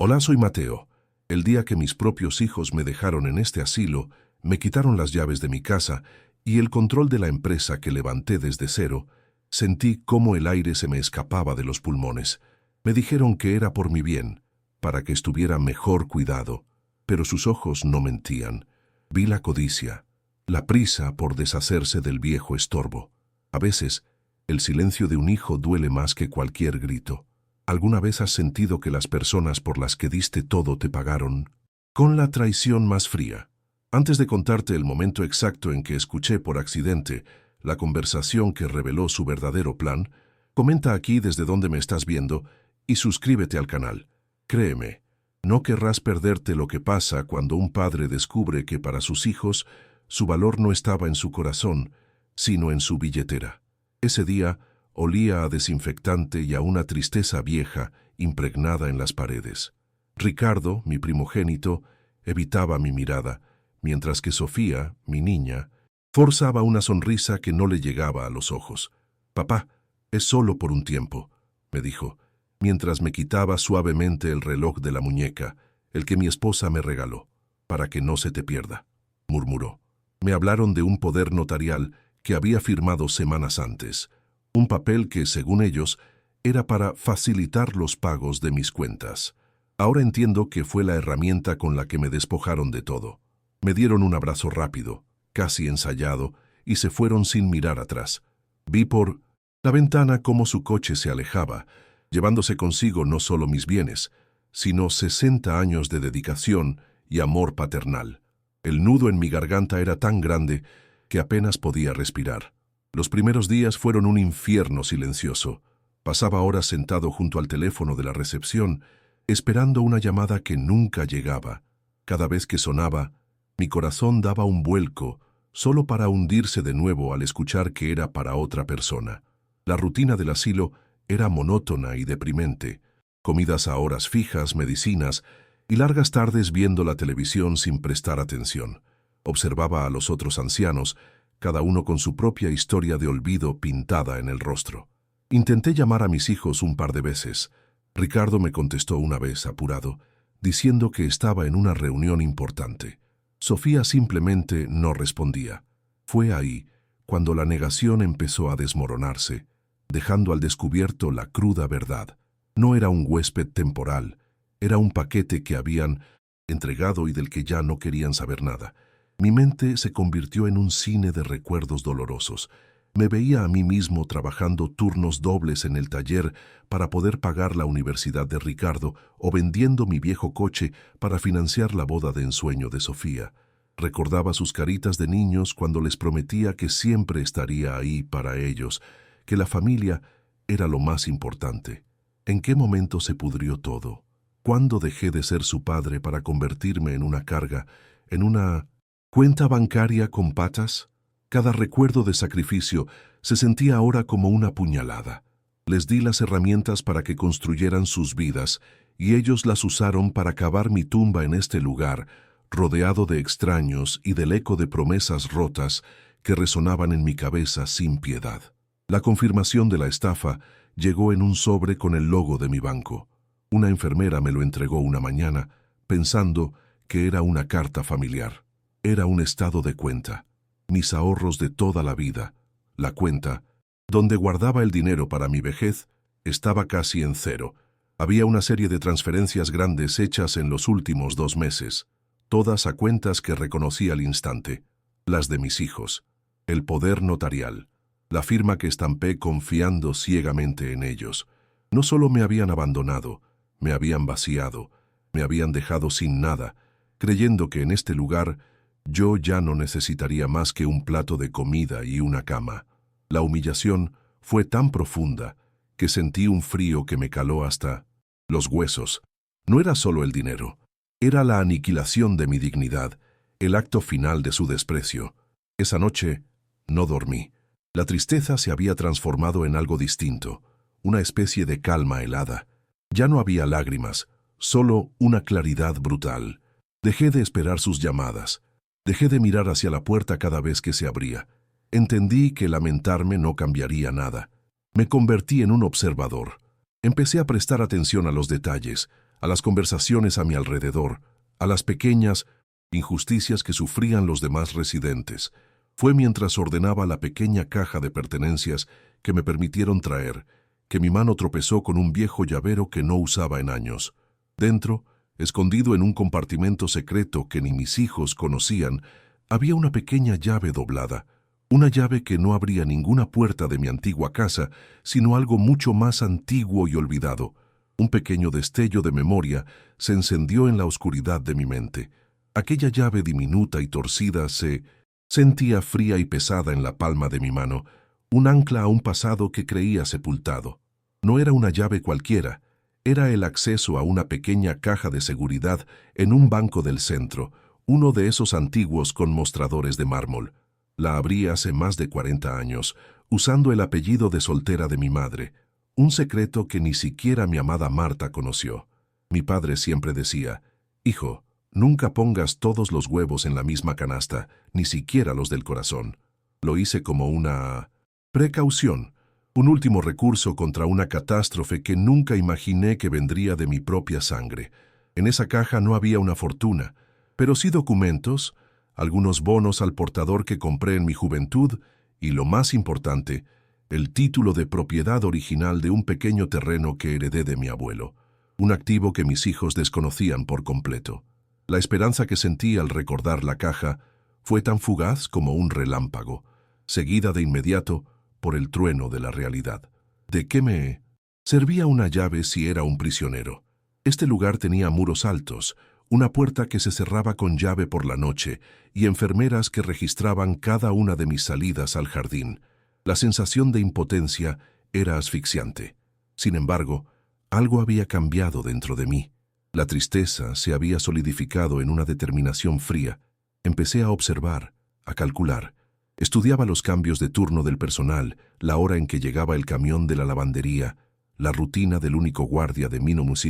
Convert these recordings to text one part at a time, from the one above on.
Hola, soy Mateo. El día que mis propios hijos me dejaron en este asilo, me quitaron las llaves de mi casa y el control de la empresa que levanté desde cero, sentí cómo el aire se me escapaba de los pulmones. Me dijeron que era por mi bien, para que estuviera mejor cuidado, pero sus ojos no mentían. Vi la codicia, la prisa por deshacerse del viejo estorbo. A veces, el silencio de un hijo duele más que cualquier grito. ¿Alguna vez has sentido que las personas por las que diste todo te pagaron con la traición más fría? Antes de contarte el momento exacto en que escuché por accidente la conversación que reveló su verdadero plan, comenta aquí desde donde me estás viendo y suscríbete al canal. Créeme, no querrás perderte lo que pasa cuando un padre descubre que para sus hijos su valor no estaba en su corazón, sino en su billetera. Ese día olía a desinfectante y a una tristeza vieja impregnada en las paredes. Ricardo, mi primogénito, evitaba mi mirada, mientras que Sofía, mi niña, forzaba una sonrisa que no le llegaba a los ojos. «Papá, es solo por un tiempo», me dijo, mientras me quitaba suavemente el reloj de la muñeca, el que mi esposa me regaló. «Para que no se te pierda», murmuró. Me hablaron de un poder notarial que había firmado semanas antes, un papel que, según ellos, era para facilitar los pagos de mis cuentas. Ahora entiendo que fue la herramienta con la que me despojaron de todo. Me dieron un abrazo rápido, casi ensayado, y se fueron sin mirar atrás. Vi por la ventana cómo su coche se alejaba, llevándose consigo no solo mis bienes, sino 60 años de dedicación y amor paternal. El nudo en mi garganta era tan grande que apenas podía respirar. Los primeros días fueron un infierno silencioso. Pasaba horas sentado junto al teléfono de la recepción, esperando una llamada que nunca llegaba. Cada vez que sonaba, mi corazón daba un vuelco, solo para hundirse de nuevo al escuchar que era para otra persona. La rutina del asilo era monótona y deprimente. Comidas a horas fijas, medicinas y largas tardes viendo la televisión sin prestar atención. Observaba a los otros ancianos, cada uno con su propia historia de olvido pintada en el rostro. Intenté llamar a mis hijos un par de veces. Ricardo me contestó una vez, apurado, diciendo que estaba en una reunión importante. Sofía simplemente no respondía. Fue ahí cuando la negación empezó a desmoronarse, dejando al descubierto la cruda verdad. No era un huésped temporal, era un paquete que habían entregado y del que ya no querían saber nada. Mi mente se convirtió en un cine de recuerdos dolorosos. Me veía a mí mismo trabajando turnos dobles en el taller para poder pagar la universidad de Ricardo o vendiendo mi viejo coche para financiar la boda de ensueño de Sofía. Recordaba sus caritas de niños cuando les prometía que siempre estaría ahí para ellos, que la familia era lo más importante. ¿En qué momento se pudrió todo? ¿Cuándo dejé de ser su padre para convertirme en una carga, en una cuenta bancaria con patas? Cada recuerdo de sacrificio se sentía ahora como una puñalada. Les di las herramientas para que construyeran sus vidas y ellos las usaron para cavar mi tumba en este lugar, rodeado de extraños y del eco de promesas rotas que resonaban en mi cabeza sin piedad. La confirmación de la estafa llegó en un sobre con el logo de mi banco. Una enfermera me lo entregó una mañana, pensando que era una carta familiar. Era un estado de cuenta, mis ahorros de toda la vida. La cuenta, donde guardaba el dinero para mi vejez, estaba casi en cero. Había una serie de transferencias grandes hechas en los últimos 2 meses, todas a cuentas que reconocí al instante, las de mis hijos, el poder notarial, la firma que estampé confiando ciegamente en ellos. No solo me habían abandonado, me habían vaciado, me habían dejado sin nada, creyendo que en este lugar yo ya no necesitaría más que un plato de comida y una cama. La humillación fue tan profunda que sentí un frío que me caló hasta los huesos. No era solo el dinero, era la aniquilación de mi dignidad, el acto final de su desprecio. Esa noche no dormí. La tristeza se había transformado en algo distinto, una especie de calma helada. Ya no había lágrimas, solo una claridad brutal. Dejé de esperar sus llamadas. Dejé de mirar hacia la puerta cada vez que se abría. Entendí que lamentarme no cambiaría nada. Me convertí en un observador. Empecé a prestar atención a los detalles, a las conversaciones a mi alrededor, a las pequeñas injusticias que sufrían los demás residentes. Fue mientras ordenaba la pequeña caja de pertenencias que me permitieron traer, que mi mano tropezó con un viejo llavero que no usaba en años. Dentro, escondido en un compartimento secreto que ni mis hijos conocían, había una pequeña llave doblada, una llave que no abría ninguna puerta de mi antigua casa, sino algo mucho más antiguo y olvidado. Un pequeño destello de memoria se encendió en la oscuridad de mi mente. Aquella llave diminuta y torcida se sentía fría y pesada en la palma de mi mano, un ancla a un pasado que creía sepultado. No era una llave cualquiera, era el acceso a una pequeña caja de seguridad en un banco del centro, uno de esos antiguos con mostradores de mármol. La abrí hace más de 40 años, usando el apellido de soltera de mi madre, un secreto que ni siquiera mi amada Marta conoció. Mi padre siempre decía, «Hijo, nunca pongas todos los huevos en la misma canasta, ni siquiera los del corazón». Lo hice como una precaución, un último recurso contra una catástrofe que nunca imaginé que vendría de mi propia sangre. En esa caja no había una fortuna, pero sí documentos, algunos bonos al portador que compré en mi juventud y, lo más importante, el título de propiedad original de un pequeño terreno que heredé de mi abuelo, un activo que mis hijos desconocían por completo. La esperanza que sentí al recordar la caja fue tan fugaz como un relámpago, seguida de inmediato por el trueno de la realidad. ¿De qué me servía una llave si era un prisionero? Este lugar tenía muros altos, una puerta que se cerraba con llave por la noche y enfermeras que registraban cada una de mis salidas al jardín. La sensación de impotencia era asfixiante. Sin embargo, algo había cambiado dentro de mí. La tristeza se había solidificado en una determinación fría. Empecé a observar, a calcular. Estudiaba los cambios de turno del personal, la hora en que llegaba el camión de la lavandería, la rutina del único guardia de Minumus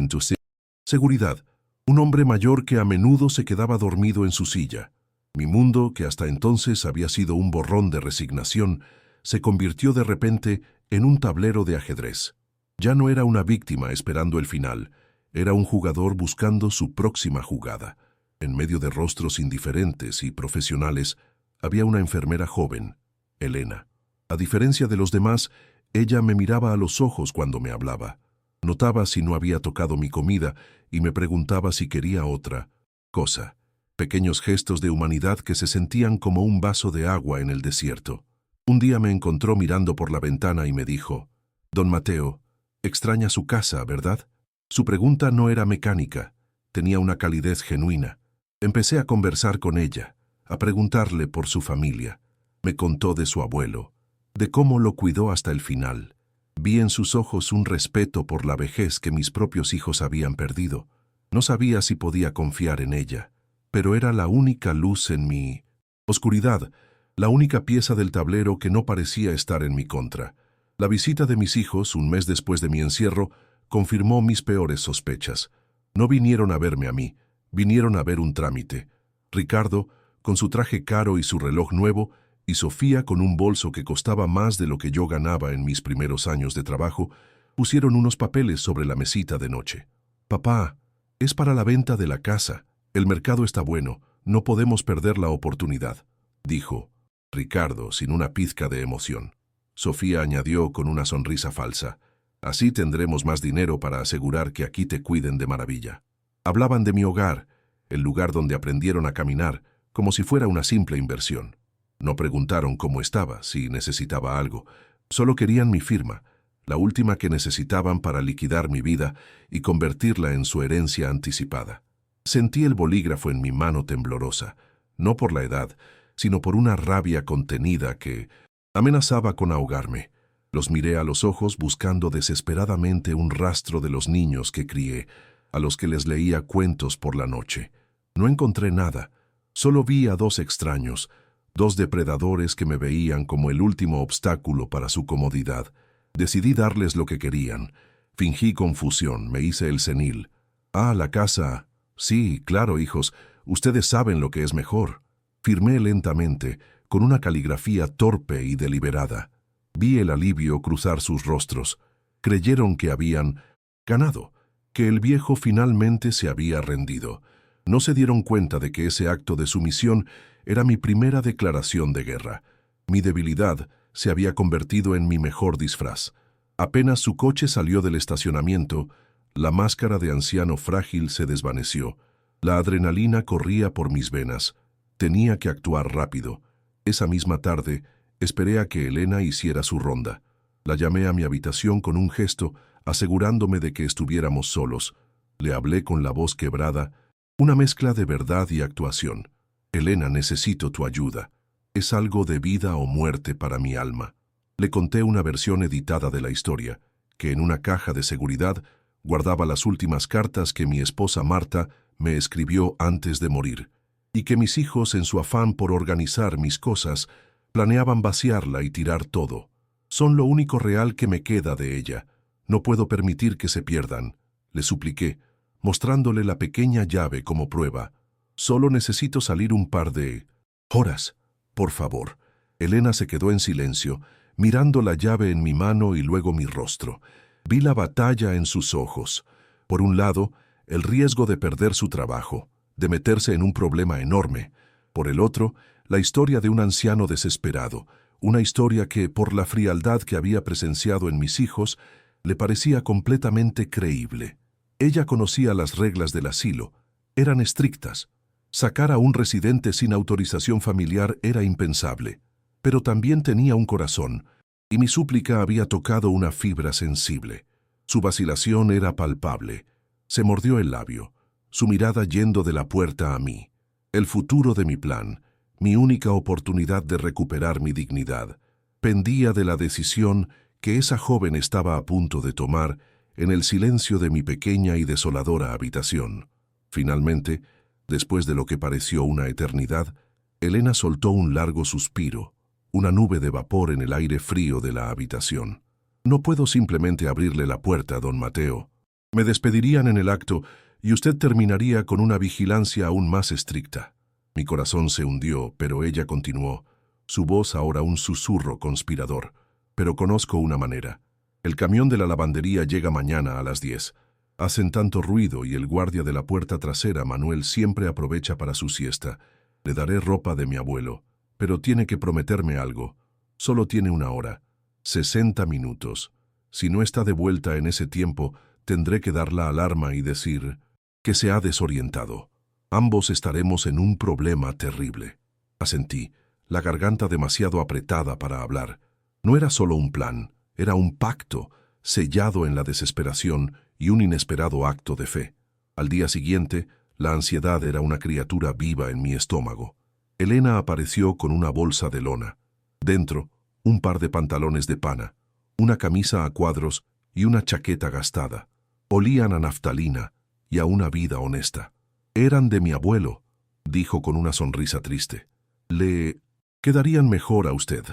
Seguridad, un hombre mayor que a menudo se quedaba dormido en su silla. Mi mundo, que hasta entonces había sido un borrón de resignación, se convirtió de repente en un tablero de ajedrez. Ya no era una víctima esperando el final, era un jugador buscando su próxima jugada. En medio de rostros indiferentes y profesionales, había una enfermera joven, Elena. A diferencia de los demás, ella me miraba a los ojos cuando me hablaba. Notaba si no había tocado mi comida y me preguntaba si quería otra cosa. Pequeños gestos de humanidad que se sentían como un vaso de agua en el desierto. Un día me encontró mirando por la ventana y me dijo, «Don Mateo, extraña su casa, ¿verdad?». Su pregunta no era mecánica, tenía una calidez genuina. Empecé a conversar con ella, a preguntarle por su familia. Me contó de su abuelo, de cómo lo cuidó hasta el final. Vi en sus ojos un respeto por la vejez que mis propios hijos habían perdido. No sabía si podía confiar en ella, pero era la única luz en mi oscuridad, la única pieza del tablero que no parecía estar en mi contra. La visita de mis hijos, un mes después de mi encierro, confirmó mis peores sospechas. No vinieron a verme a mí, vinieron a ver un trámite. Ricardo, con su traje caro y su reloj nuevo, y Sofía, con un bolso que costaba más de lo que yo ganaba en mis primeros años de trabajo, pusieron unos papeles sobre la mesita de noche. «Papá, es para la venta de la casa. El mercado está bueno, no podemos perder la oportunidad», dijo Ricardo sin una pizca de emoción. Sofía añadió con una sonrisa falsa, «Así tendremos más dinero para asegurar que aquí te cuiden de maravilla». Hablaban de mi hogar, el lugar donde aprendieron a caminar, como si fuera una simple inversión. No preguntaron cómo estaba, si necesitaba algo. Solo querían mi firma, la última que necesitaban para liquidar mi vida y convertirla en su herencia anticipada. Sentí el bolígrafo en mi mano temblorosa, no por la edad, sino por una rabia contenida que amenazaba con ahogarme. Los miré a los ojos buscando desesperadamente un rastro de los niños que crié, a los que les leía cuentos por la noche. No encontré nada, solo vi a dos extraños, dos depredadores que me veían como el último obstáculo para su comodidad. Decidí darles lo que querían. Fingí confusión, me hice el senil. «Ah, la casa. Sí, claro, hijos, ustedes saben lo que es mejor». Firmé lentamente, con una caligrafía torpe y deliberada. Vi el alivio cruzar sus rostros. Creyeron que habían ganado. que el viejo finalmente se había rendido. No se dieron cuenta de que ese acto de sumisión era mi primera declaración de guerra. Mi debilidad se había convertido en mi mejor disfraz. Apenas su coche salió del estacionamiento, la máscara de anciano frágil se desvaneció. La adrenalina corría por mis venas. Tenía que actuar rápido. Esa misma tarde, esperé a que Elena hiciera su ronda. La llamé a mi habitación con un gesto, asegurándome de que estuviéramos solos. Le hablé con la voz quebrada, una mezcla de verdad y actuación. Elena, necesito tu ayuda. Es algo de vida o muerte para mi alma. Le conté una versión editada de la historia, que en una caja de seguridad guardaba las últimas cartas que mi esposa Marta me escribió antes de morir, y que mis hijos, en su afán por organizar mis cosas, planeaban vaciarla y tirar todo. Son lo único real que me queda de ella. No puedo permitir que se pierdan, le supliqué, mostrándole la pequeña llave como prueba. Solo necesito salir un par de horas, por favor. Elena se quedó en silencio, mirando la llave en mi mano y luego mi rostro. Vi la batalla en sus ojos. Por un lado, el riesgo de perder su trabajo, de meterse en un problema enorme. Por el otro, la historia de un anciano desesperado, una historia que, por la frialdad que había presenciado en mis hijos, le parecía completamente creíble. Ella conocía las reglas del asilo. Eran estrictas. Sacar a un residente sin autorización familiar era impensable. Pero también tenía un corazón, y mi súplica había tocado una fibra sensible. Su vacilación era palpable. Se mordió el labio, su mirada yendo de la puerta a mí. El futuro de mi plan, mi única oportunidad de recuperar mi dignidad, pendía de la decisión que esa joven estaba a punto de tomar en el silencio de mi pequeña y desoladora habitación. Finalmente, después de lo que pareció una eternidad, Elena soltó un largo suspiro, una nube de vapor en el aire frío de la habitación. No puedo simplemente abrirle la puerta, don Mateo. Me despedirían en el acto y usted terminaría con una vigilancia aún más estricta. Mi corazón se hundió, pero ella continuó, su voz ahora un susurro conspirador. Pero conozco una manera. El camión de la lavandería llega mañana a las 10. Hacen tanto ruido y el guardia de la puerta trasera, Manuel, siempre aprovecha para su siesta. Le daré ropa de mi abuelo, pero tiene que prometerme algo. Solo tiene una hora, 60 minutos. Si no está de vuelta en ese tiempo, tendré que dar la alarma y decir que se ha desorientado. Ambos estaremos en un problema terrible. Asentí, la garganta demasiado apretada para hablar. No era solo un plan, era un pacto, sellado en la desesperación y un inesperado acto de fe. Al día siguiente, la ansiedad era una criatura viva en mi estómago. Elena apareció con una bolsa de lona. Dentro, un par de pantalones de pana, una camisa a cuadros y una chaqueta gastada. Olían a naftalina y a una vida honesta. Eran de mi abuelo, dijo con una sonrisa triste. Le quedarían mejor a usted.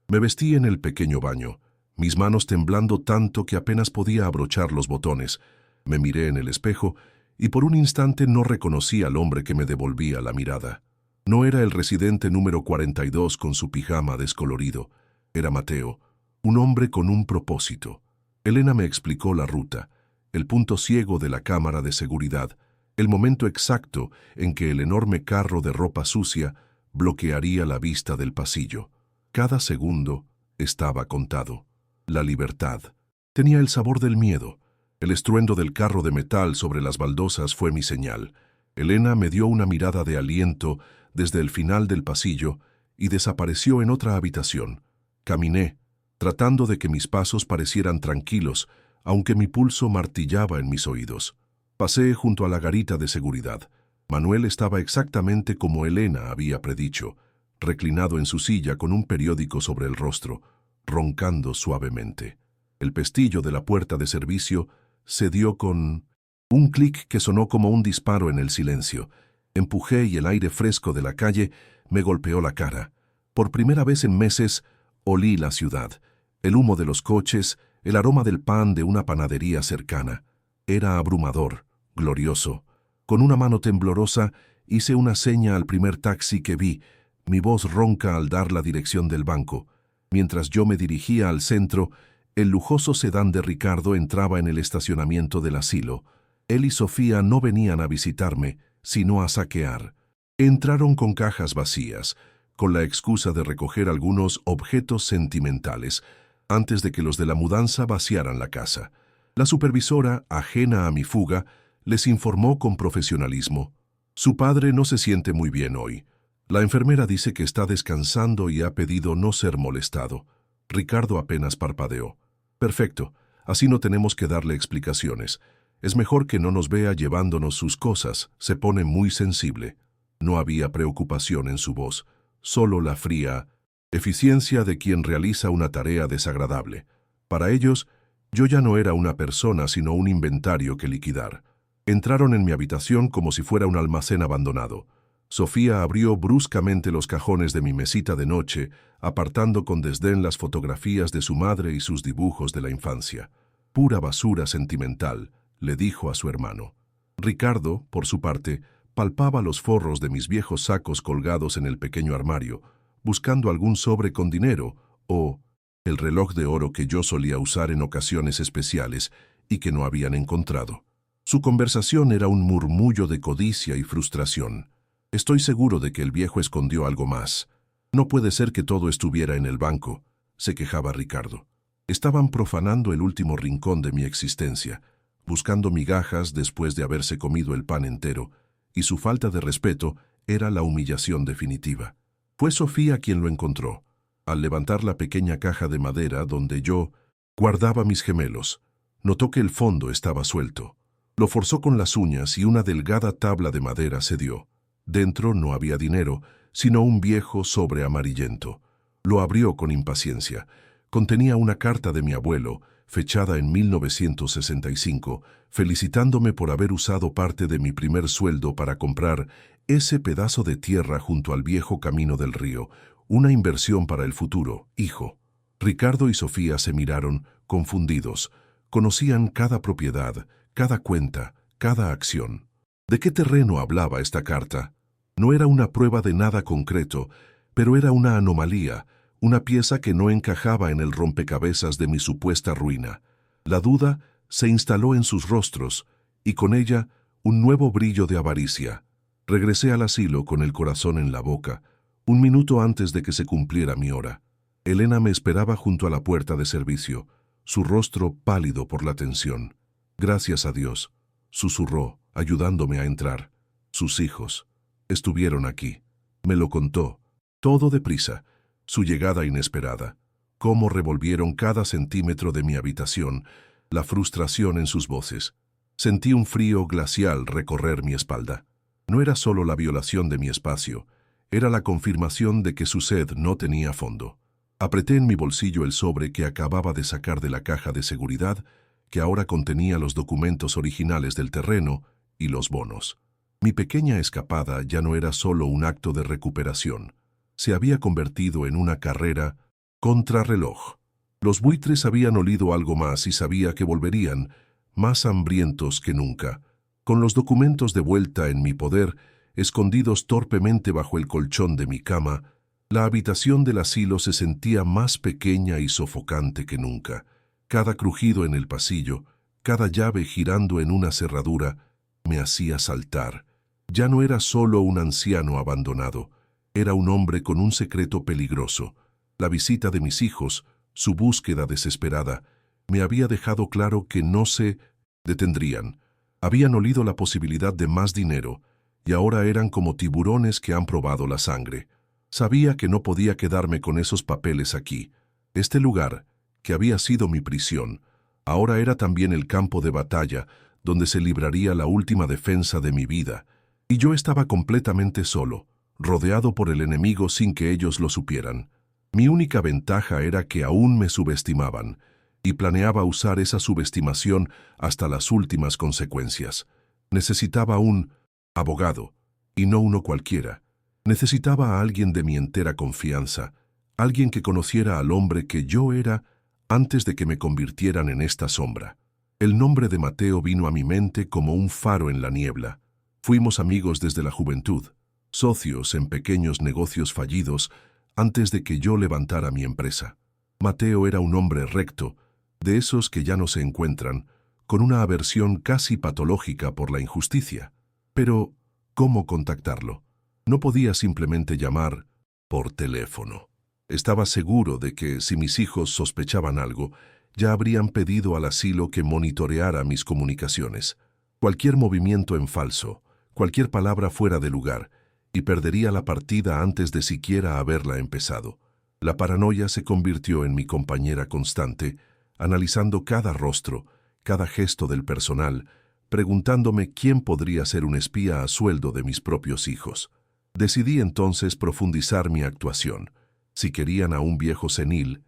Me vestí en el pequeño baño, mis manos temblando tanto que apenas podía abrochar los botones. Me miré en el espejo y por un instante no reconocí al hombre que me devolvía la mirada. No era el residente número 42 con su pijama descolorido. Era Mateo, un hombre con un propósito. Elena me explicó la ruta, el punto ciego de la cámara de seguridad, el momento exacto en que el enorme carro de ropa sucia bloquearía la vista del pasillo. Cada segundo estaba contado. La libertad tenía el sabor del miedo. El estruendo del carro de metal sobre las baldosas fue mi señal. Elena me dio una mirada de aliento desde el final del pasillo y desapareció en otra habitación. Caminé, tratando de que mis pasos parecieran tranquilos, aunque mi pulso martillaba en mis oídos. Pasé junto a la garita de seguridad. Manuel estaba exactamente como Elena había predicho, reclinado en su silla con un periódico sobre el rostro, roncando suavemente. El pestillo de la puerta de servicio se dio con un clic que sonó como un disparo en el silencio. Empujé y el aire fresco de la calle me golpeó la cara. Por primera vez en meses olí la ciudad, el humo de los coches, el aroma del pan de una panadería cercana. Era abrumador, glorioso. Con una mano temblorosa hice una seña al primer taxi que vi, mi voz ronca al dar la dirección del banco. Mientras yo me dirigía al centro, el lujoso sedán de Ricardo entraba en el estacionamiento del asilo. Él y Sofía no venían a visitarme, sino a saquear. Entraron con cajas vacías, con la excusa de recoger algunos objetos sentimentales, antes de que los de la mudanza vaciaran la casa. La supervisora, ajena a mi fuga, les informó con profesionalismo. Su padre no se siente muy bien hoy. La enfermera dice que está descansando y ha pedido no ser molestado. Ricardo apenas parpadeó. Perfecto, así no tenemos que darle explicaciones. Es mejor que no nos vea llevándonos sus cosas, se pone muy sensible. No había preocupación en su voz, solo la fría eficiencia de quien realiza una tarea desagradable. Para ellos, yo ya no era una persona, sino un inventario que liquidar. Entraron en mi habitación como si fuera un almacén abandonado. Sofía abrió bruscamente los cajones de mi mesita de noche, apartando con desdén las fotografías de su madre y sus dibujos de la infancia. Pura basura sentimental, le dijo a su hermano. Ricardo, por su parte, palpaba los forros de mis viejos sacos colgados en el pequeño armario, buscando algún sobre con dinero o el reloj de oro que yo solía usar en ocasiones especiales y que no habían encontrado. Su conversación era un murmullo de codicia y frustración. Estoy seguro de que el viejo escondió algo más. No puede ser que todo estuviera en el banco, se quejaba Ricardo. Estaban profanando el último rincón de mi existencia, buscando migajas después de haberse comido el pan entero, y su falta de respeto era la humillación definitiva. Fue Sofía quien lo encontró, al levantar la pequeña caja de madera donde yo guardaba mis gemelos. Notó que el fondo estaba suelto. Lo forzó con las uñas y una delgada tabla de madera cedió. Dentro no había dinero, sino un viejo sobre amarillento. Lo abrió con impaciencia. Contenía una carta de mi abuelo, fechada en 1965, felicitándome por haber usado parte de mi primer sueldo para comprar ese pedazo de tierra junto al viejo camino del río, una inversión para el futuro, hijo. Ricardo y Sofía se miraron, confundidos. Conocían cada propiedad, cada cuenta, cada acción. ¿De qué terreno hablaba esta carta? No era una prueba de nada concreto, pero era una anomalía, una pieza que no encajaba en el rompecabezas de mi supuesta ruina. La duda se instaló en sus rostros, y con ella un nuevo brillo de avaricia. Regresé al asilo con el corazón en la boca, un minuto antes de que se cumpliera mi hora. Elena me esperaba junto a la puerta de servicio, su rostro pálido por la tensión. Gracias a Dios, susurró, ayudándome a entrar. Sus hijos estuvieron aquí. Me lo contó, todo deprisa, su llegada inesperada, cómo revolvieron cada centímetro de mi habitación, la frustración en sus voces. Sentí un frío glacial recorrer mi espalda. No era solo la violación de mi espacio, era la confirmación de que su sed no tenía fondo. Apreté en mi bolsillo el sobre que acababa de sacar de la caja de seguridad, que ahora contenía los documentos originales del terreno y los bonos. Mi pequeña escapada ya no era solo un acto de recuperación. Se había convertido en una carrera contrarreloj. Los buitres habían olido algo más y sabía que volverían, más hambrientos que nunca. Con los documentos de vuelta en mi poder, escondidos torpemente bajo el colchón de mi cama, la habitación del asilo se sentía más pequeña y sofocante que nunca. Cada crujido en el pasillo, cada llave girando en una cerradura, me hacía saltar. Ya no era solo un anciano abandonado, era un hombre con un secreto peligroso. La visita de mis hijos, su búsqueda desesperada, me había dejado claro que no se detendrían. Habían olido la posibilidad de más dinero, y ahora eran como tiburones que han probado la sangre. Sabía que no podía quedarme con esos papeles aquí. Este lugar, que había sido mi prisión, ahora era también el campo de batalla, donde se libraría la última defensa de mi vida. Y yo estaba completamente solo, rodeado por el enemigo sin que ellos lo supieran. Mi única ventaja era que aún me subestimaban, y planeaba usar esa subestimación hasta las últimas consecuencias. Necesitaba un abogado, y no uno cualquiera. Necesitaba a alguien de mi entera confianza, alguien que conociera al hombre que yo era antes de que me convirtieran en esta sombra. El nombre de Mateo vino a mi mente como un faro en la niebla. Fuimos amigos desde la juventud, socios en pequeños negocios fallidos antes de que yo levantara mi empresa. Mateo era un hombre recto, de esos que ya no se encuentran, con una aversión casi patológica por la injusticia. Pero, ¿cómo contactarlo? No podía simplemente llamar por teléfono. Estaba seguro de que, si mis hijos sospechaban algo, ya habrían pedido al asilo que monitoreara mis comunicaciones. Cualquier movimiento en falso, cualquier palabra fuera de lugar, y perdería la partida antes de siquiera haberla empezado. La paranoia se convirtió en mi compañera constante, analizando cada rostro, cada gesto del personal, preguntándome quién podría ser un espía a sueldo de mis propios hijos. Decidí entonces profundizar mi actuación. Si querían a un viejo senil,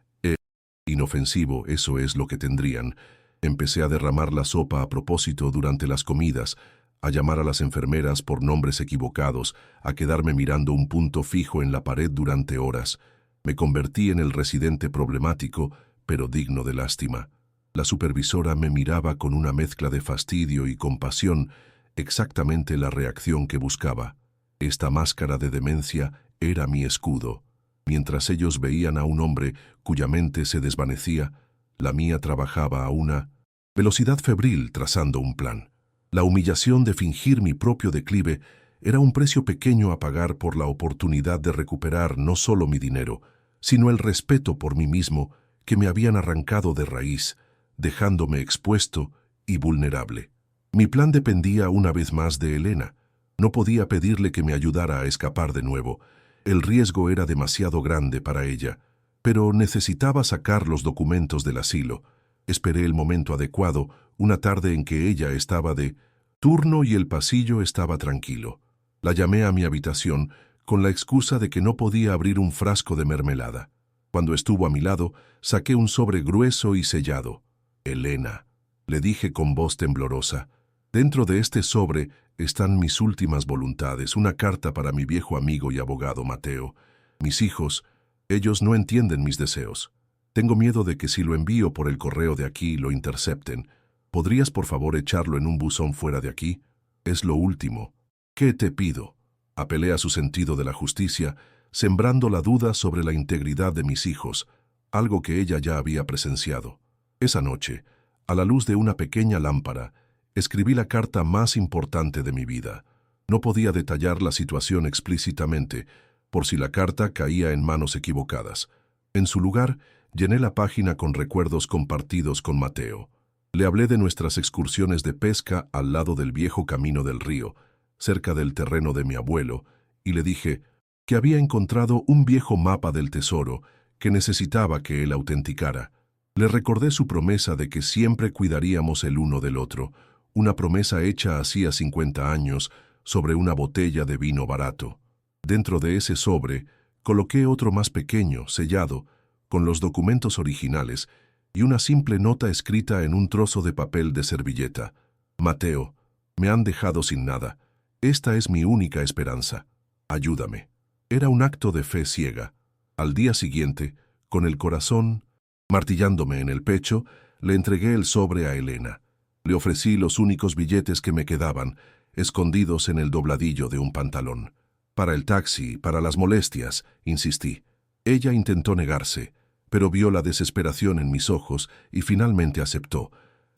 inofensivo, eso es lo que tendrían. Empecé a derramar la sopa a propósito durante las comidas, a llamar a las enfermeras por nombres equivocados, a quedarme mirando un punto fijo en la pared durante horas. Me convertí en el residente problemático, pero digno de lástima. La supervisora me miraba con una mezcla de fastidio y compasión, exactamente la reacción que buscaba. Esta máscara de demencia era mi escudo. Mientras ellos veían a un hombre cuya mente se desvanecía, la mía trabajaba a una velocidad febril trazando un plan. La humillación de fingir mi propio declive era un precio pequeño a pagar por la oportunidad de recuperar no solo mi dinero, sino el respeto por mí mismo que me habían arrancado de raíz, dejándome expuesto y vulnerable. Mi plan dependía una vez más de Elena. No podía pedirle que me ayudara a escapar de nuevo. El riesgo era demasiado grande para ella, pero necesitaba sacar los documentos del asilo. Esperé el momento adecuado, una tarde en que ella estaba de turno y el pasillo estaba tranquilo. La llamé a mi habitación con la excusa de que no podía abrir un frasco de mermelada. Cuando estuvo a mi lado, saqué un sobre grueso y sellado. «Elena», le dije con voz temblorosa, «dentro de este sobre están mis últimas voluntades, una carta para mi viejo amigo y abogado Mateo. Mis hijos, ellos no entienden mis deseos. Tengo miedo de que si lo envío por el correo de aquí lo intercepten. ¿Podrías por favor echarlo en un buzón fuera de aquí? Es lo último. ¿Qué te pido?» Apelé a su sentido de la justicia, sembrando la duda sobre la integridad de mis hijos, algo que ella ya había presenciado. Esa noche, a la luz de una pequeña lámpara, escribí la carta más importante de mi vida. No podía detallar la situación explícitamente, por si la carta caía en manos equivocadas. En su lugar, llené la página con recuerdos compartidos con Mateo. Le hablé de nuestras excursiones de pesca al lado del viejo camino del río, cerca del terreno de mi abuelo, y le dije que había encontrado un viejo mapa del tesoro que necesitaba que él autenticara. Le recordé su promesa de que siempre cuidaríamos el uno del otro, una promesa hecha hacía 50 años sobre una botella de vino barato. Dentro de ese sobre coloqué otro más pequeño, sellado, con los documentos originales y una simple nota escrita en un trozo de papel de servilleta. «Mateo, me han dejado sin nada. Esta es mi única esperanza. Ayúdame». Era un acto de fe ciega. Al día siguiente, con el corazón martillándome en el pecho, le entregué el sobre a Elena. Le ofrecí los únicos billetes que me quedaban, escondidos en el dobladillo de un pantalón. «Para el taxi, para las molestias», insistí. Ella intentó negarse, pero vio la desesperación en mis ojos y finalmente aceptó,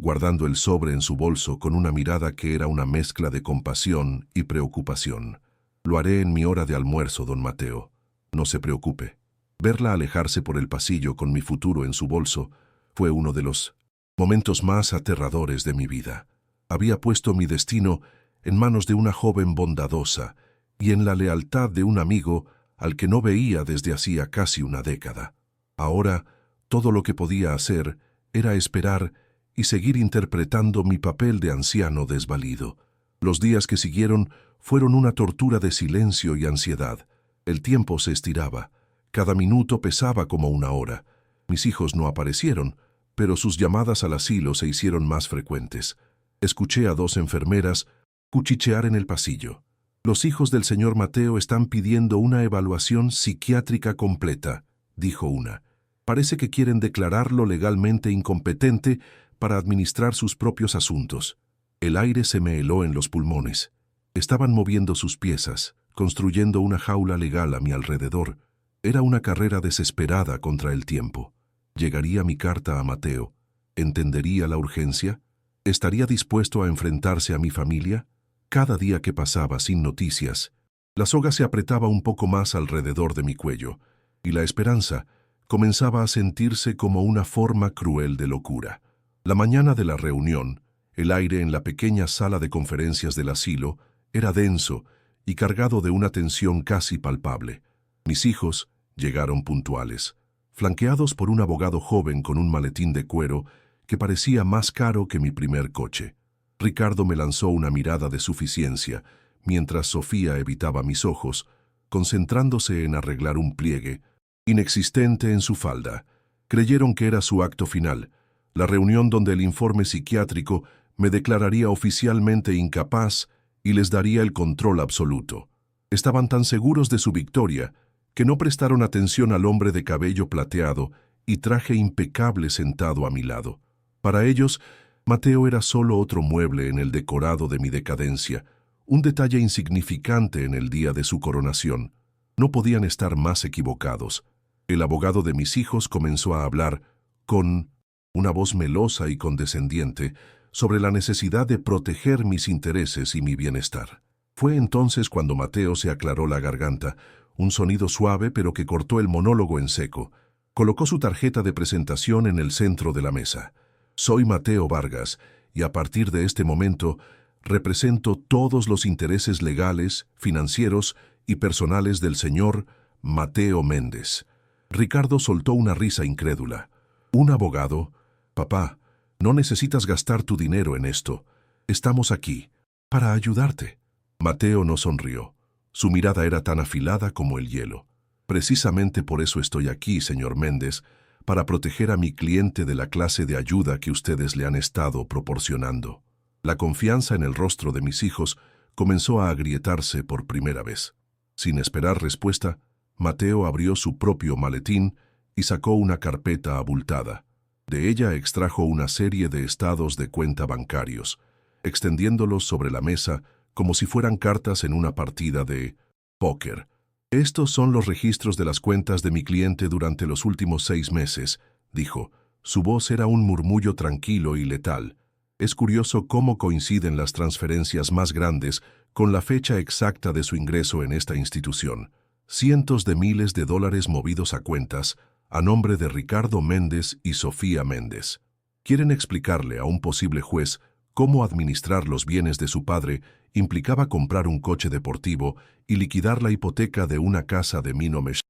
guardando el sobre en su bolso con una mirada que era una mezcla de compasión y preocupación. «Lo haré en mi hora de almuerzo, don Mateo. No se preocupe». Verla alejarse por el pasillo con mi futuro en su bolso fue uno de los momentos más aterradores de mi vida. Había puesto mi destino en manos de una joven bondadosa y en la lealtad de un amigo al que no veía desde hacía casi una década. Ahora, todo lo que podía hacer era esperar y seguir interpretando mi papel de anciano desvalido. Los días que siguieron fueron una tortura de silencio y ansiedad. El tiempo se estiraba. Cada minuto pesaba como una hora. Mis hijos no aparecieron, pero sus llamadas al asilo se hicieron más frecuentes. Escuché a 2 enfermeras cuchichear en el pasillo. «Los hijos del señor Mateo están pidiendo una evaluación psiquiátrica completa», dijo una. «Parece que quieren declararlo legalmente incompetente para administrar sus propios asuntos». El aire se me heló en los pulmones. Estaban moviendo sus piezas, construyendo una jaula legal a mi alrededor. Era una carrera desesperada contra el tiempo. ¿Llegaría mi carta a Mateo? ¿Entendería la urgencia? ¿Estaría dispuesto a enfrentarse a mi familia? Cada día que pasaba sin noticias, la soga se apretaba un poco más alrededor de mi cuello, y la esperanza comenzaba a sentirse como una forma cruel de locura. La mañana de la reunión, el aire en la pequeña sala de conferencias del asilo era denso y cargado de una tensión casi palpable. Mis hijos llegaron puntuales, flanqueados por un abogado joven con un maletín de cuero que parecía más caro que mi primer coche. Ricardo me lanzó una mirada de suficiencia, mientras Sofía evitaba mis ojos, concentrándose en arreglar un pliegue, inexistente en su falda. Creyeron que era su acto final, la reunión donde el informe psiquiátrico me declararía oficialmente incapaz y les daría el control absoluto. Estaban tan seguros de su victoria que no prestaron atención al hombre de cabello plateado y traje impecable sentado a mi lado. Para ellos, Mateo era solo otro mueble en el decorado de mi decadencia, un detalle insignificante en el día de su coronación. No podían estar más equivocados. El abogado de mis hijos comenzó a hablar, con una voz melosa y condescendiente, sobre la necesidad de proteger mis intereses y mi bienestar. Fue entonces cuando Mateo se aclaró la garganta, un sonido suave pero que cortó el monólogo en seco. Colocó su tarjeta de presentación en el centro de la mesa. Soy Mateo Vargas, y a partir de este momento represento todos los intereses legales, financieros y personales del señor Mateo Méndez. Ricardo soltó una risa incrédula. ¿Un abogado? Papá, no necesitas gastar tu dinero en esto. Estamos aquí para ayudarte. Mateo no sonrió. Su mirada era tan afilada como el hielo. Precisamente por eso estoy aquí, señor Méndez, para proteger a mi cliente de la clase de ayuda que ustedes le han estado proporcionando. La confianza en el rostro de mis hijos comenzó a agrietarse por primera vez. Sin esperar respuesta, Mateo abrió su propio maletín y sacó una carpeta abultada. De ella extrajo una serie de estados de cuenta bancarios, extendiéndolos sobre la mesa como si fueran cartas en una partida de póker. Estos son los registros de las cuentas de mi cliente durante los últimos 6 meses, dijo. Su voz era un murmullo tranquilo y letal. Es curioso cómo coinciden las transferencias más grandes con la fecha exacta de su ingreso en esta institución. Cientos de miles de dólares movidos a cuentas, a nombre de Ricardo Méndez y Sofía Méndez. Quieren explicarle a un posible juez cómo administrar los bienes de su padre implicaba comprar un coche deportivo y liquidar la hipoteca de una casa de Minomesh.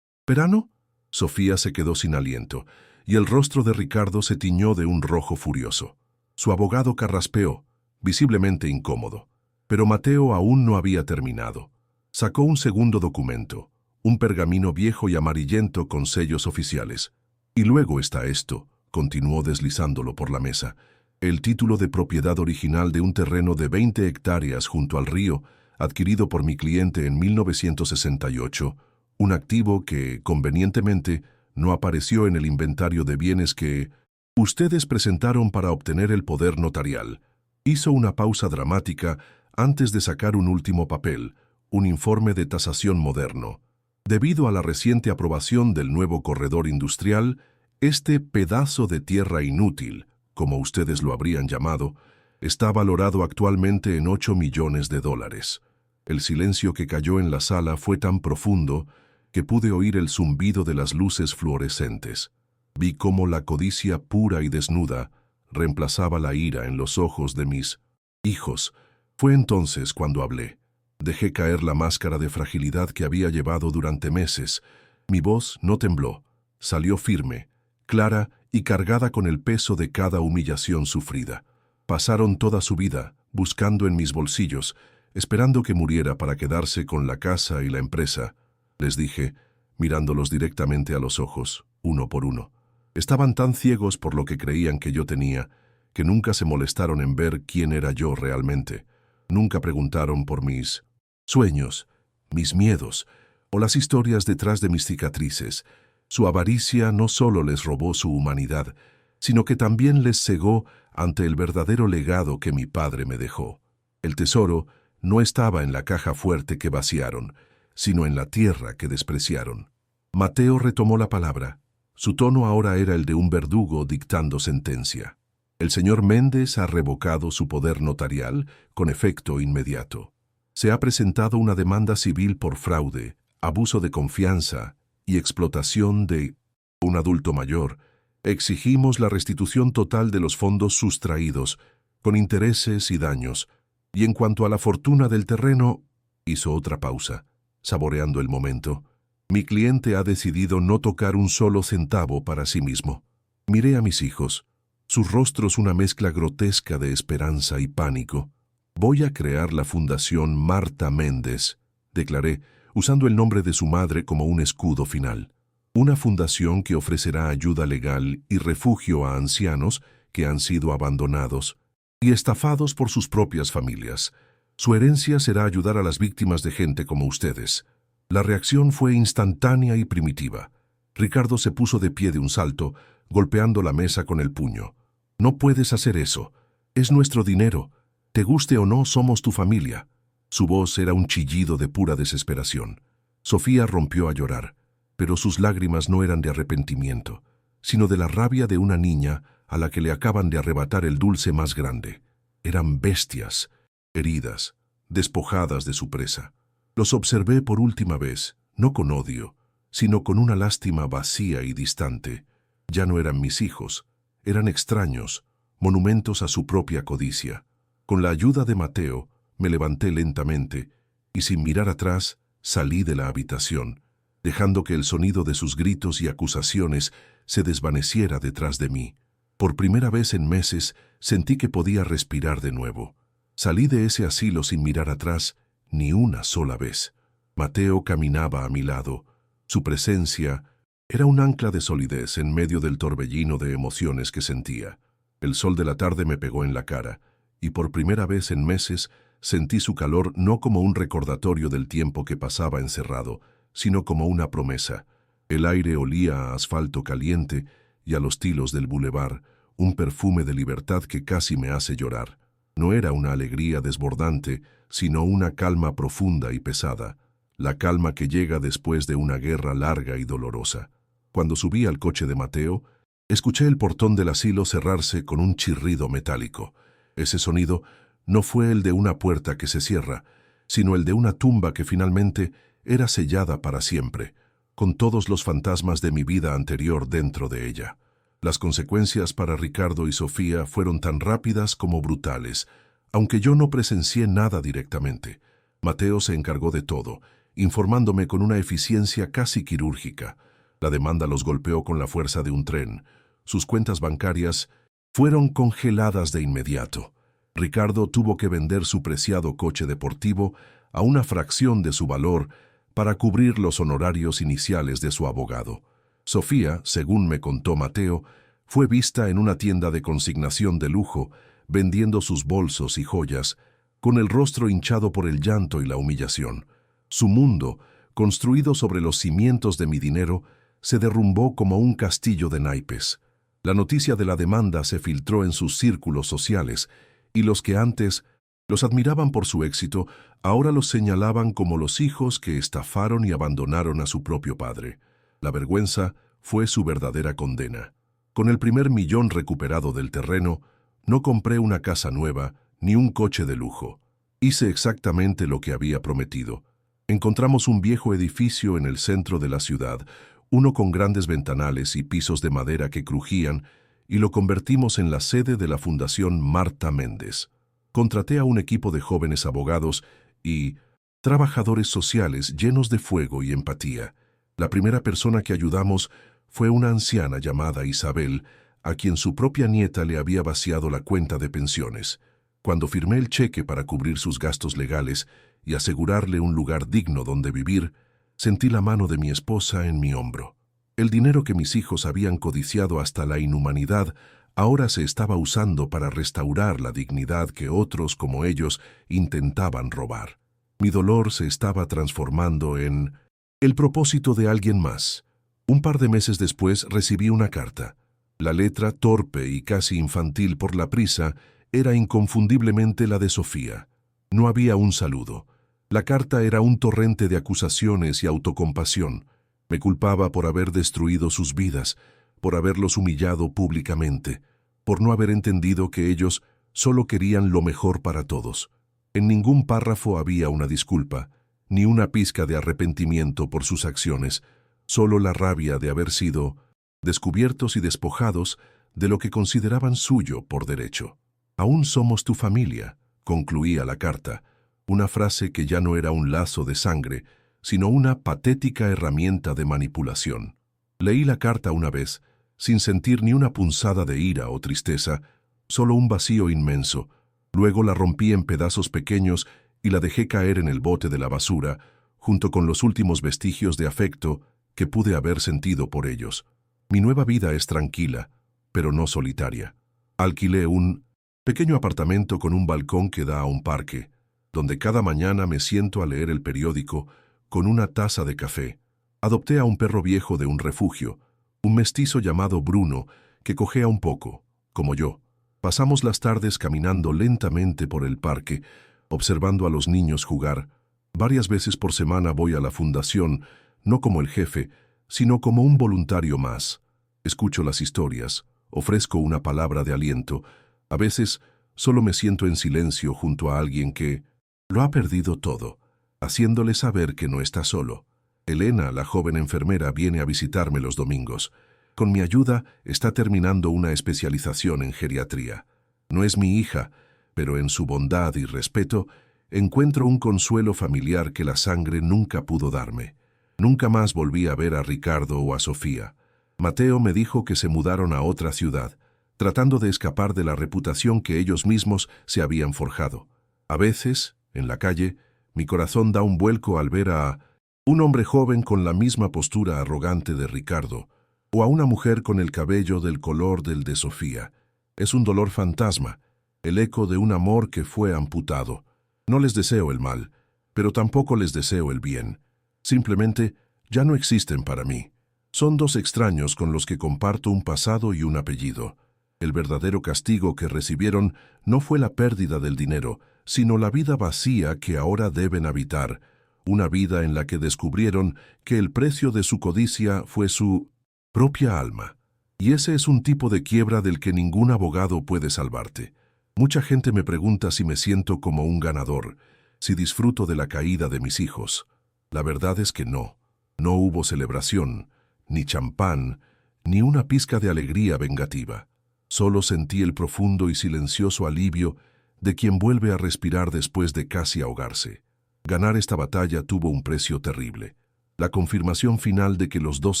¿Verano? Sofía se quedó sin aliento, y el rostro de Ricardo se tiñó de un rojo furioso. Su abogado carraspeó, visiblemente incómodo. Pero Mateo aún no había terminado. Sacó un segundo documento, un pergamino viejo y amarillento con sellos oficiales. Y luego está esto, continuó deslizándolo por la mesa, el título de propiedad original de un terreno de 20 hectáreas junto al río, adquirido por mi cliente en 1968, un activo que, convenientemente, no apareció en el inventario de bienes que ustedes presentaron para obtener el poder notarial. Hizo una pausa dramática antes de sacar un último papel, un informe de tasación moderno. Debido a la reciente aprobación del nuevo corredor industrial, este pedazo de tierra inútil, como ustedes lo habrían llamado, está valorado actualmente en 8 millones de dólares. El silencio que cayó en la sala fue tan profundo que pude oír el zumbido de las luces fluorescentes. Vi cómo la codicia pura y desnuda reemplazaba la ira en los ojos de mis hijos. Fue entonces cuando hablé. Dejé caer la máscara de fragilidad que había llevado durante meses. Mi voz no tembló, salió firme, clara y cargada con el peso de cada humillación sufrida. Pasaron toda su vida buscando en mis bolsillos, esperando que muriera para quedarse con la casa y la empresa, les dije, mirándolos directamente a los ojos, uno por uno. Estaban tan ciegos por lo que creían que yo tenía, que nunca se molestaron en ver quién era yo realmente. Nunca preguntaron por mis sueños, mis miedos, o las historias detrás de mis cicatrices. Su avaricia no solo les robó su humanidad, sino que también les cegó ante el verdadero legado que mi padre me dejó. El tesoro no estaba en la caja fuerte que vaciaron, sino en la tierra que despreciaron. Mateo retomó la palabra. Su tono ahora era el de un verdugo dictando sentencia. El señor Méndez ha revocado su poder notarial con efecto inmediato. Se ha presentado una demanda civil por fraude, abuso de confianza y explotación de un adulto mayor. Exigimos la restitución total de los fondos sustraídos, con intereses y daños. Y en cuanto a la fortuna del terreno, hizo otra pausa, saboreando el momento. Mi cliente ha decidido no tocar un solo centavo para sí mismo. Miré a mis hijos, sus rostros una mezcla grotesca de esperanza y pánico. Voy a crear la Fundación Marta Méndez, declaré, usando el nombre de su madre como un escudo final. Una fundación que ofrecerá ayuda legal y refugio a ancianos que han sido abandonados y estafados por sus propias familias. Su herencia será ayudar a las víctimas de gente como ustedes. La reacción fue instantánea y primitiva. Ricardo se puso de pie de un salto, golpeando la mesa con el puño. «No puedes hacer eso. Es nuestro dinero. Te guste o no, somos tu familia». Su voz era un chillido de pura desesperación. Sofía rompió a llorar, pero sus lágrimas no eran de arrepentimiento, sino de la rabia de una niña a la que le acaban de arrebatar el dulce más grande. Eran bestias, heridas, despojadas de su presa. Los observé por última vez, no con odio, sino con una lástima vacía y distante. Ya no eran mis hijos, eran extraños, monumentos a su propia codicia. Con la ayuda de Mateo, me levanté lentamente y sin mirar atrás salí de la habitación, dejando que el sonido de sus gritos y acusaciones se desvaneciera detrás de mí. Por primera vez en meses sentí que podía respirar de nuevo. Salí de ese asilo sin mirar atrás ni una sola vez. Mateo caminaba a mi lado. Su presencia era un ancla de solidez en medio del torbellino de emociones que sentía. El sol de la tarde me pegó en la cara, y por primera vez en meses sentí su calor no como un recordatorio del tiempo que pasaba encerrado, sino como una promesa. El aire olía a asfalto caliente y a los tilos del bulevar, un perfume de libertad que casi me hace llorar. No era una alegría desbordante, sino una calma profunda y pesada, la calma que llega después de una guerra larga y dolorosa. Cuando subí al coche de Mateo, escuché el portón del asilo cerrarse con un chirrido metálico. Ese sonido no fue el de una puerta que se cierra, sino el de una tumba que finalmente era sellada para siempre, con todos los fantasmas de mi vida anterior dentro de ella. Las consecuencias para Ricardo y Sofía fueron tan rápidas como brutales, aunque yo no presencié nada directamente. Mateo se encargó de todo, informándome con una eficiencia casi quirúrgica. La demanda los golpeó con la fuerza de un tren. Sus cuentas bancarias fueron congeladas de inmediato. Ricardo tuvo que vender su preciado coche deportivo a una fracción de su valor para cubrir los honorarios iniciales de su abogado. Sofía, según me contó Mateo, fue vista en una tienda de consignación de lujo, vendiendo sus bolsos y joyas, con el rostro hinchado por el llanto y la humillación. Su mundo, construido sobre los cimientos de mi dinero, se derrumbó como un castillo de naipes. La noticia de la demanda se filtró en sus círculos sociales, y los que antes los admiraban por su éxito, ahora los señalaban como los hijos que estafaron y abandonaron a su propio padre. La vergüenza fue su verdadera condena. Con el primer millón recuperado del terreno, no compré una casa nueva ni un coche de lujo. Hice exactamente lo que había prometido. Encontramos un viejo edificio en el centro de la ciudad, uno con grandes ventanales y pisos de madera que crujían, y lo convertimos en la sede de la Fundación Marta Méndez. Contraté a un equipo de jóvenes abogados y trabajadores sociales llenos de fuego y empatía. La primera persona que ayudamos fue una anciana llamada Isabel, a quien su propia nieta le había vaciado la cuenta de pensiones. Cuando firmé el cheque para cubrir sus gastos legales y asegurarle un lugar digno donde vivir, sentí la mano de mi esposa en mi hombro. El dinero que mis hijos habían codiciado hasta la inhumanidad ahora se estaba usando para restaurar la dignidad que otros como ellos intentaban robar. Mi dolor se estaba transformando en el propósito de alguien más. Un par de meses después recibí una carta. La letra, torpe y casi infantil por la prisa, era inconfundiblemente la de Sofía. No había un saludo. La carta era un torrente de acusaciones y autocompasión. Me culpaba por haber destruido sus vidas, por haberlos humillado públicamente. por no haber entendido que ellos solo querían lo mejor para todos. En ningún párrafo había una disculpa, ni una pizca de arrepentimiento por sus acciones, solo la rabia de haber sido descubiertos y despojados de lo que consideraban suyo por derecho. «Aún somos tu familia», concluía la carta, una frase que ya no era un lazo de sangre, sino una patética herramienta de manipulación. Leí la carta una vez, sin sentir ni una punzada de ira o tristeza, solo un vacío inmenso. Luego la rompí en pedazos pequeños y la dejé caer en el bote de la basura, junto con los últimos vestigios de afecto que pude haber sentido por ellos. Mi nueva vida es tranquila, pero no solitaria. Alquilé un pequeño apartamento con un balcón que da a un parque, donde cada mañana me siento a leer el periódico con una taza de café. Adopté a un perro viejo de un refugio, un mestizo llamado Bruno, que cojea un poco, como yo. Pasamos las tardes caminando lentamente por el parque, observando a los niños jugar. Varias veces por semana voy a la fundación, no como el jefe, sino como un voluntario más. Escucho las historias, ofrezco una palabra de aliento. A veces solo me siento en silencio junto a alguien que lo ha perdido todo, haciéndole saber que no está solo. Elena, la joven enfermera, viene a visitarme los domingos. Con mi ayuda está terminando una especialización en geriatría. No es mi hija, pero en su bondad y respeto encuentro un consuelo familiar que la sangre nunca pudo darme. Nunca más volví a ver a Ricardo o a Sofía. Mateo me dijo que se mudaron a otra ciudad, tratando de escapar de la reputación que ellos mismos se habían forjado. A veces, en la calle, mi corazón da un vuelco al ver a un hombre joven con la misma postura arrogante de Ricardo, o a una mujer con el cabello del color del de Sofía. Es un dolor fantasma, el eco de un amor que fue amputado. No les deseo el mal, pero tampoco les deseo el bien. Simplemente ya no existen para mí. Son dos extraños con los que comparto un pasado y un apellido. El verdadero castigo que recibieron no fue la pérdida del dinero, sino la vida vacía que ahora deben habitar, una vida en la que descubrieron que el precio de su codicia fue su propia alma. Y ese es un tipo de quiebra del que ningún abogado puede salvarte. Mucha gente me pregunta si me siento como un ganador, si disfruto de la caída de mis hijos. La verdad es que no. No hubo celebración, ni champán, ni una pizca de alegría vengativa. Solo sentí el profundo y silencioso alivio de quien vuelve a respirar después de casi ahogarse. Ganar esta batalla tuvo un precio terrible. La confirmación final de que los dos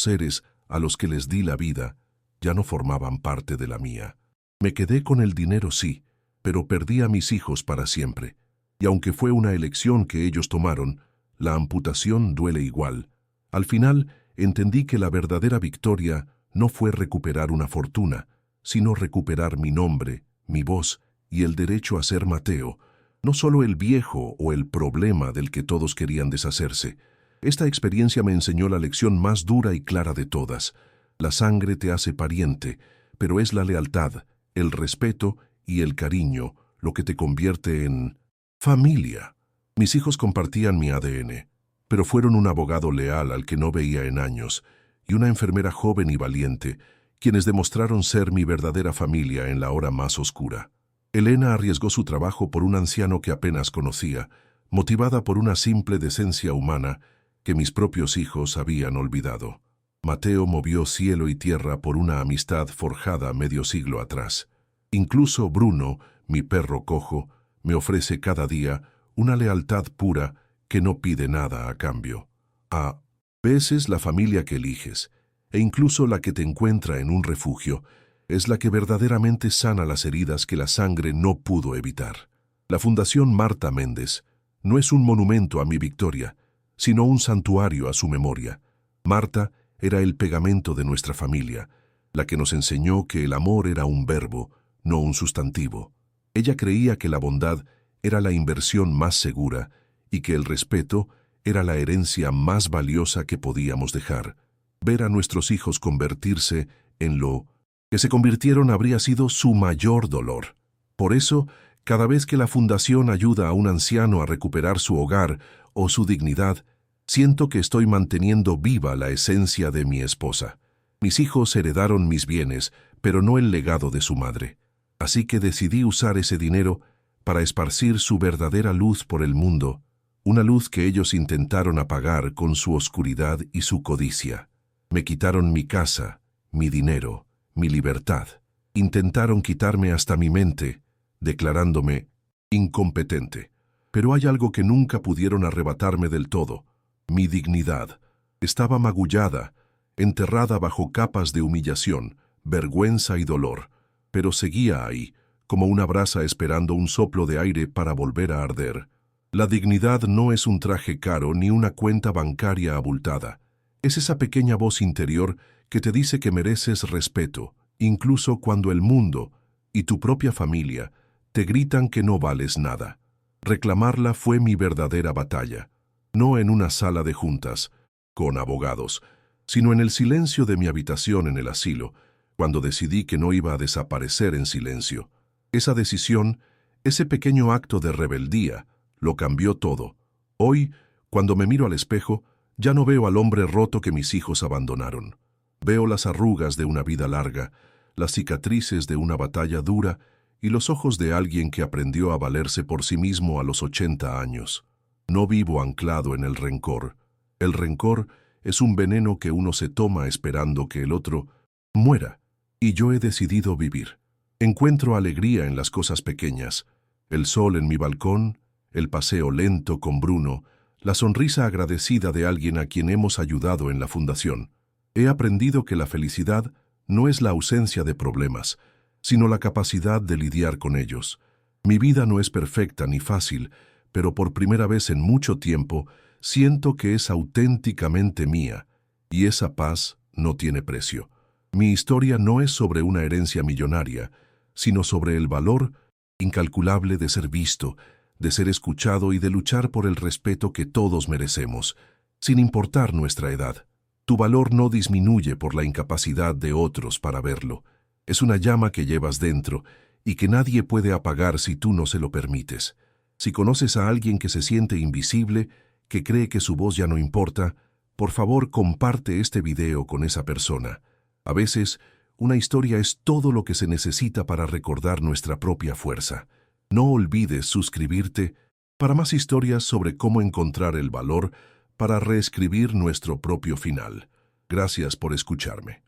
seres a los que les di la vida ya no formaban parte de la mía. Me quedé con el dinero, sí, pero perdí a mis hijos para siempre. Y aunque fue una elección que ellos tomaron, la amputación duele igual. Al final, entendí que la verdadera victoria no fue recuperar una fortuna, sino recuperar mi nombre, mi voz y el derecho a ser Mateo, no solo el viejo o el problema del que todos querían deshacerse. Esta experiencia me enseñó la lección más dura y clara de todas. La sangre te hace pariente, pero es la lealtad, el respeto y el cariño lo que te convierte en familia. Mis hijos compartían mi ADN, pero fueron un abogado leal al que no veía en años y una enfermera joven y valiente, quienes demostraron ser mi verdadera familia en la hora más oscura. Elena arriesgó su trabajo por un anciano que apenas conocía, motivada por una simple decencia humana que mis propios hijos habían olvidado. Mateo movió cielo y tierra por una amistad forjada medio siglo atrás. Incluso Bruno, mi perro cojo, me ofrece cada día una lealtad pura que no pide nada a cambio. A veces la familia que eliges, e incluso la que te encuentra en un refugio, es la que verdaderamente sana las heridas que la sangre no pudo evitar. La Fundación Marta Méndez no es un monumento a mi victoria, sino un santuario a su memoria. Marta era el pegamento de nuestra familia, la que nos enseñó que el amor era un verbo, no un sustantivo. Ella creía que la bondad era la inversión más segura y que el respeto era la herencia más valiosa que podíamos dejar. Ver a nuestros hijos convertirse en lo que se convirtieron habría sido su mayor dolor. Por eso, cada vez que la Fundación ayuda a un anciano a recuperar su hogar o su dignidad, siento que estoy manteniendo viva la esencia de mi esposa. Mis hijos heredaron mis bienes, pero no el legado de su madre. Así que decidí usar ese dinero para esparcir su verdadera luz por el mundo, una luz que ellos intentaron apagar con su oscuridad y su codicia. Me quitaron mi casa, mi dinero, mi libertad. Intentaron quitarme hasta mi mente, declarándome incompetente. Pero hay algo que nunca pudieron arrebatarme del todo: mi dignidad. Estaba magullada, enterrada bajo capas de humillación, vergüenza y dolor, pero seguía ahí, como una brasa esperando un soplo de aire para volver a arder. La dignidad no es un traje caro ni una cuenta bancaria abultada. Es esa pequeña voz interior que te dice que mereces respeto, incluso cuando el mundo y tu propia familia te gritan que no vales nada. Reclamarla fue mi verdadera batalla, no en una sala de juntas, con abogados, sino en el silencio de mi habitación en el asilo, cuando decidí que no iba a desaparecer en silencio. Esa decisión, ese pequeño acto de rebeldía, lo cambió todo. Hoy, cuando me miro al espejo, ya no veo al hombre roto que mis hijos abandonaron. Veo las arrugas de una vida larga, las cicatrices de una batalla dura y los ojos de alguien que aprendió a valerse por sí mismo a los 80 años. No vivo anclado en el rencor. El rencor es un veneno que uno se toma esperando que el otro muera. Y yo he decidido vivir. Encuentro alegría en las cosas pequeñas: el sol en mi balcón, el paseo lento con Bruno, la sonrisa agradecida de alguien a quien hemos ayudado en la fundación. He aprendido que la felicidad no es la ausencia de problemas, sino la capacidad de lidiar con ellos. Mi vida no es perfecta ni fácil, pero por primera vez en mucho tiempo siento que es auténticamente mía, y esa paz no tiene precio. Mi historia no es sobre una herencia millonaria, sino sobre el valor incalculable de ser visto, de ser escuchado y de luchar por el respeto que todos merecemos, sin importar nuestra edad. Tu valor no disminuye por la incapacidad de otros para verlo. Es una llama que llevas dentro y que nadie puede apagar si tú no se lo permites. Si conoces a alguien que se siente invisible, que cree que su voz ya no importa, por favor comparte este video con esa persona. A veces, una historia es todo lo que se necesita para recordar nuestra propia fuerza. No olvides suscribirte para más historias sobre cómo encontrar el valor para reescribir nuestro propio final. Gracias por escucharme.